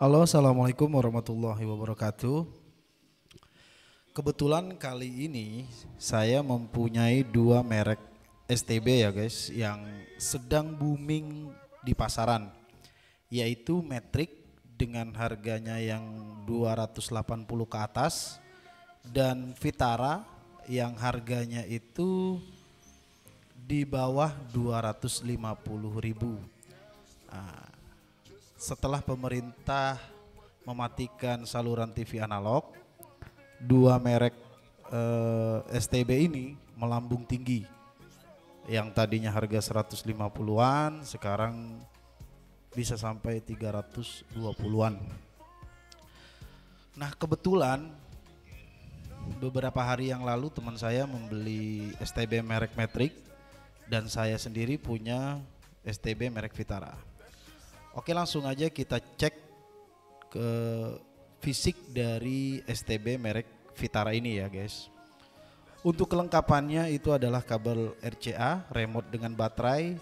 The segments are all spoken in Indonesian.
Halo, assalamualaikum warahmatullahi wabarakatuh. Kebetulan kali ini saya mempunyai dua merek STB ya guys, yang sedang booming di pasaran, yaitu Matrix dengan harganya yang 280 ke atas dan Vitara yang harganya itu di bawah 250.000. Nah, setelah pemerintah mematikan saluran TV analog, dua merek STB ini melambung tinggi. Yang tadinya harga 150-an sekarang bisa sampai 320-an. Nah, kebetulan beberapa hari yang lalu teman saya membeli STB merek Matrix dan saya sendiri punya STB merek Vitara. Oke, langsung aja kita cek ke fisik dari STB merek Vitara ini ya guys. Untuk kelengkapannya itu adalah kabel RCA, remote dengan baterai,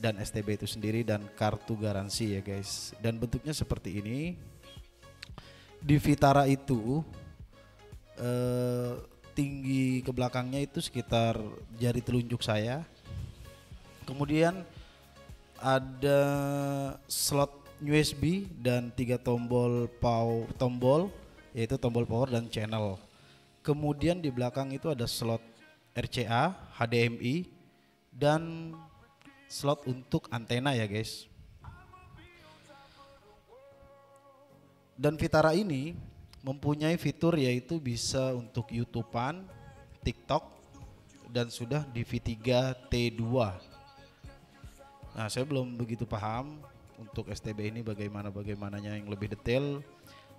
dan STB itu sendiri dan kartu garansi ya guys. Dan bentuknya seperti ini. Di Vitara itu tinggi ke belakangnya itu sekitar jari telunjuk saya. Kemudian ada slot USB dan 3 tombol yaitu tombol power dan channel. Kemudian di belakang itu ada slot RCA, HDMI dan slot untuk antena ya guys. Dan Vitara ini mempunyai fitur yaitu bisa untuk YouTubean, TikTok dan sudah di V3 T2. Nah, saya belum begitu paham untuk STB ini bagaimananya yang lebih detail.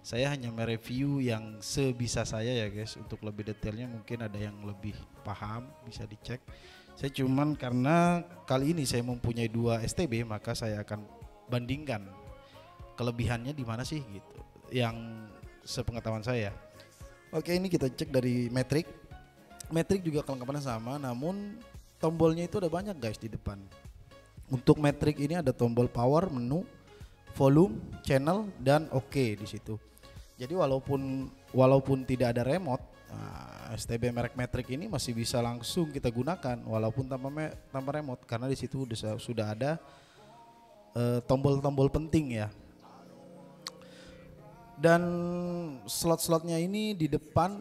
Saya hanya mereview yang sebisa saya ya guys. Untuk lebih detailnya mungkin ada yang lebih paham, bisa dicek. Saya cuman karena kali ini saya mempunyai dua STB, maka saya akan bandingkan kelebihannya di mana sih gitu. Yang sepengetahuan saya. Oke, ini kita cek dari Matrix. Matrix juga kelengkapannya sama, namun tombolnya itu ada banyak guys di depan. Untuk Matrix ini ada tombol power, menu, volume, channel dan OK di situ. Jadi walaupun tidak ada remote, STB merek Matrix ini masih bisa langsung kita gunakan walaupun tanpa remote, karena di situ sudah ada tombol-tombol penting ya. Dan slot-slotnya ini di depan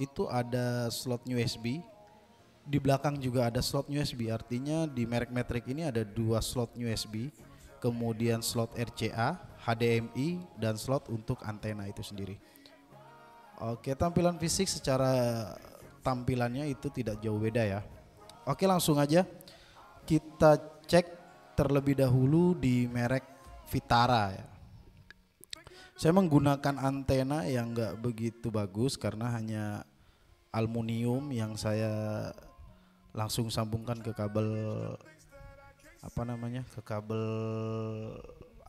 itu ada slot USB. Di belakang juga ada slot USB, artinya di merek Matrix ini ada dua slot USB, kemudian slot RCA, HDMI, dan slot untuk antena itu sendiri. Oke, tampilan fisik secara tampilannya itu tidak jauh beda ya. Oke, langsung aja kita cek terlebih dahulu di merek Vitara ya. Saya menggunakan antena yang enggak begitu bagus karena hanya aluminium yang saya langsung sambungkan ke kabel ke kabel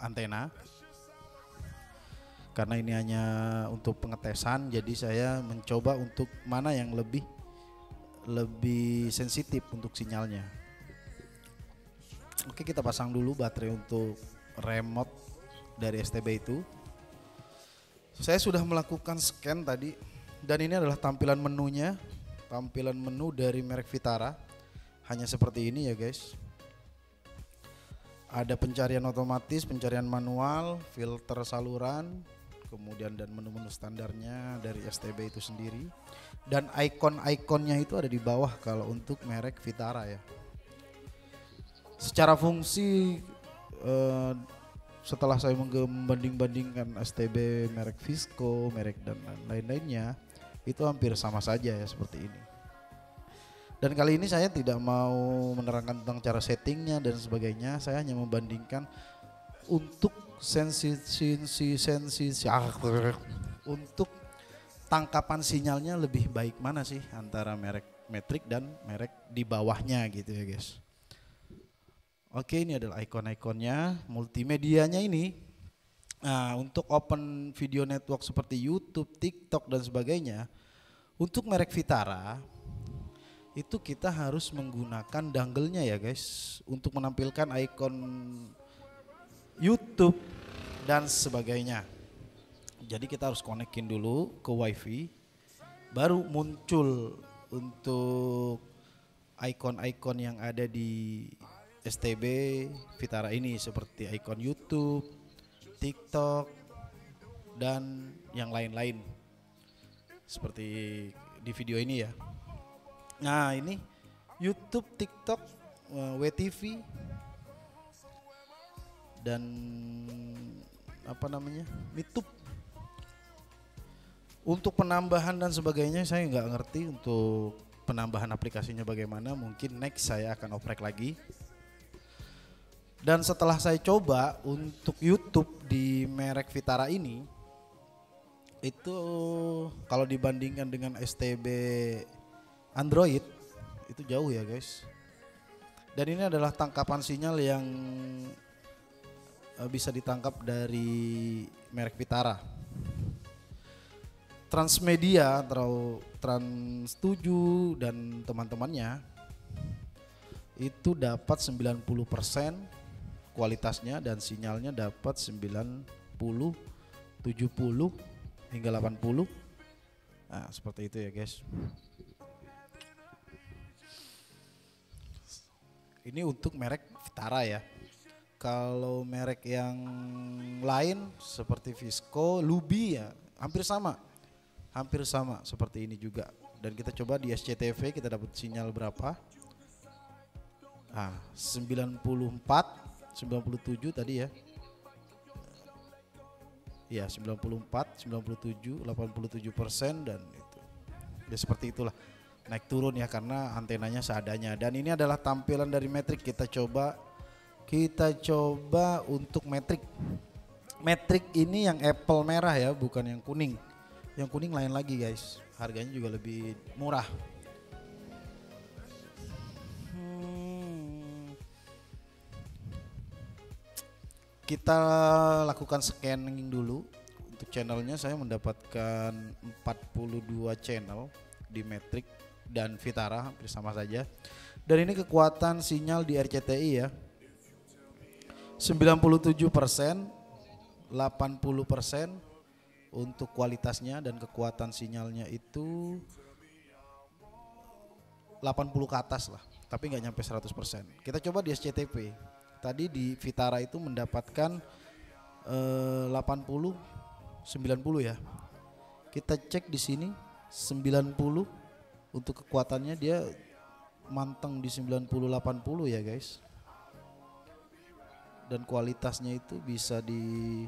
antena, karena ini hanya untuk pengetesan. Jadi saya mencoba untuk mana yang lebih sensitif untuk sinyalnya. Oke, kita pasang dulu baterai untuk remote dari STB itu. Saya sudah melakukan scan tadi dan ini adalah tampilan menunya. Tampilan menu dari merek Vitara hanya seperti ini ya guys. Ada pencarian otomatis, pencarian manual, filter saluran, kemudian dan menu-menu standarnya dari STB itu sendiri. Dan ikon-ikonnya itu ada di bawah kalau untuk merek Vitara ya. Secara fungsi setelah saya membanding-bandingkan STB merek Visco, merek dan lain-lainnya, itu hampir sama saja ya seperti ini. Dan kali ini saya tidak mau menerangkan tentang cara settingnya dan sebagainya. Saya hanya membandingkan untuk untuk tangkapan sinyalnya lebih baik mana sih antara merek Matrix dan merek di bawahnya gitu ya guys. Oke, ini adalah ikon-ikonnya, multimedianya ini. Nah, untuk open video network seperti YouTube, TikTok dan sebagainya, untuk merek Vitara itu kita harus menggunakan dongle-nya ya guys, untuk menampilkan ikon YouTube dan sebagainya. Jadi kita harus konekin dulu ke wifi, baru muncul untuk ikon-ikon yang ada di STB Vitara ini seperti ikon YouTube, TikTok, dan yang lain-lain seperti di video ini ya. Nah ini YouTube, TikTok, WTV, dan YouTube. Untuk penambahan dan sebagainya saya nggak ngerti untuk penambahan aplikasinya bagaimana, mungkin next saya akan oprek lagi. Dan setelah saya coba untuk YouTube di merek Vitara ini, itu kalau dibandingkan dengan STB Android itu jauh ya guys. Dan ini adalah tangkapan sinyal yang bisa ditangkap dari merek Vitara. Transmedia atau Trans7 dan teman-temannya itu dapat 90% kualitasnya dan sinyalnya dapat 90, 70 hingga 80. Nah, seperti itu ya guys. Ini untuk merek Vitara ya. Kalau merek yang lain seperti Visco, Lubi ya hampir sama seperti ini juga. Dan kita coba di SCTV kita dapat sinyal berapa? 94, 97 tadi ya. Ya 94, 97, 87% dan itu. Ya seperti itulah. Naik turun ya karena antenanya seadanya. Dan ini adalah tampilan dari Matrix. Kita coba untuk Matrix. Matrix ini yang Apple merah ya, bukan yang kuning. Yang kuning lain lagi guys, harganya juga lebih murah. Kita lakukan scanning dulu. Untuk channelnya saya mendapatkan 42 channel di Matrix dan Vitara hampir sama saja. Dan ini kekuatan sinyal di RCTI ya, 97%, 80% untuk kualitasnya, dan kekuatan sinyalnya itu 80 ke atas lah, tapi nggak nyampe 100%. Kita coba di SCTV. Tadi di Vitara itu mendapatkan 80, 90 ya. Kita cek di sini 90 untuk kekuatannya, dia manteng di 90 80 ya guys. Dan kualitasnya itu bisa di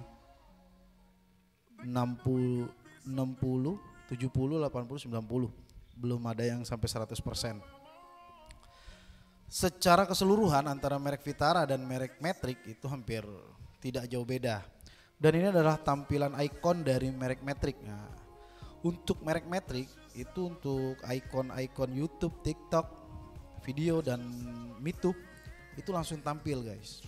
60, 70, 80, 90. Belum ada yang sampai 100%. Secara keseluruhan antara merek Vitara dan merek Matrix itu hampir tidak jauh beda. Dan ini adalah tampilan ikon dari merek Matrix. Nah, untuk merek Matrix itu untuk ikon-ikon YouTube, TikTok, video dan YouTube itu langsung tampil guys.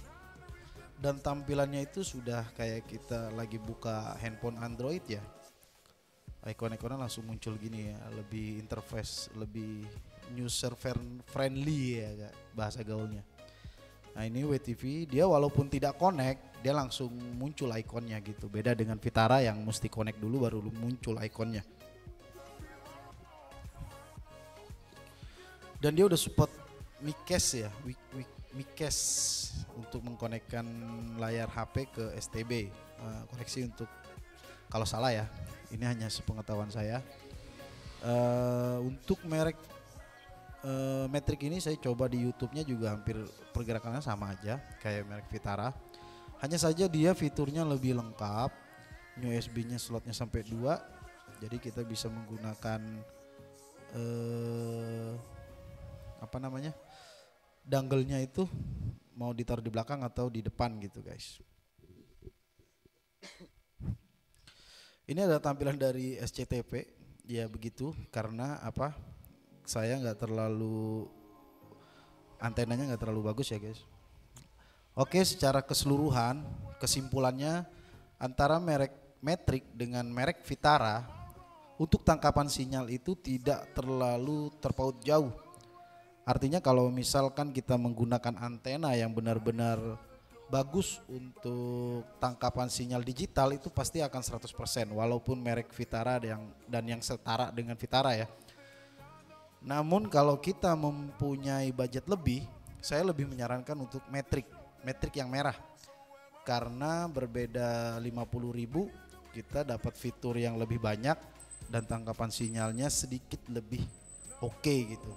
Dan tampilannya itu sudah kayak kita lagi buka handphone Android ya. Ikon-ikonnya langsung muncul gini ya, lebih interface, lebih user friendly ya bahasa gaulnya. Nah ini WTV, dia walaupun tidak connect, dia langsung muncul ikonnya gitu. Beda dengan Vitara yang mesti connect dulu baru muncul ikonnya. Dan dia udah support Micast ya, Micast untuk mengkonekkan layar HP ke STB. Koreksi untuk kalau salah ya, ini hanya sepengetahuan saya. Untuk merek Matrix ini saya coba di YouTube-nya juga hampir pergerakannya sama aja kayak merek Vitara. Hanya saja dia fiturnya lebih lengkap, USB-nya slotnya sampai 2, jadi kita bisa menggunakan dangle-nya itu mau ditaruh di belakang atau di depan gitu guys. Ini adalah tampilan dari SCTV ya begitu, karena saya nggak terlalu, antenanya nggak terlalu bagus ya guys. Oke, secara keseluruhan kesimpulannya antara merek Matrix dengan merek Vitara untuk tangkapan sinyal itu tidak terlalu terpaut jauh. Artinya kalau misalkan kita menggunakan antena yang benar-benar bagus untuk tangkapan sinyal digital itu pasti akan 100% walaupun merek Vitara dan yang setara dengan Vitara ya. Namun kalau kita mempunyai budget lebih, saya lebih menyarankan untuk Matrix yang merah. Karena berbeda 50.000 kita dapat fitur yang lebih banyak dan tangkapan sinyalnya sedikit lebih oke gitu.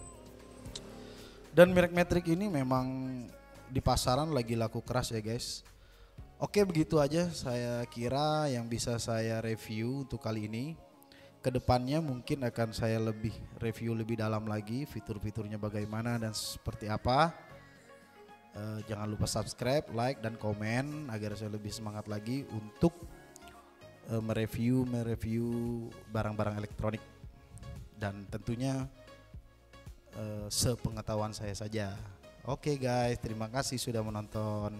Dan merek Matrix ini memang di pasaran lagi laku keras ya guys. Oke, begitu aja saya kira yang bisa saya review untuk kali ini. Kedepannya mungkin akan saya review lebih dalam lagi fitur-fiturnya bagaimana dan seperti apa. Jangan lupa subscribe, like dan komen agar saya lebih semangat lagi untuk mereview barang-barang elektronik dan tentunya sepengetahuan saya saja. Oke guys, terima kasih sudah menonton.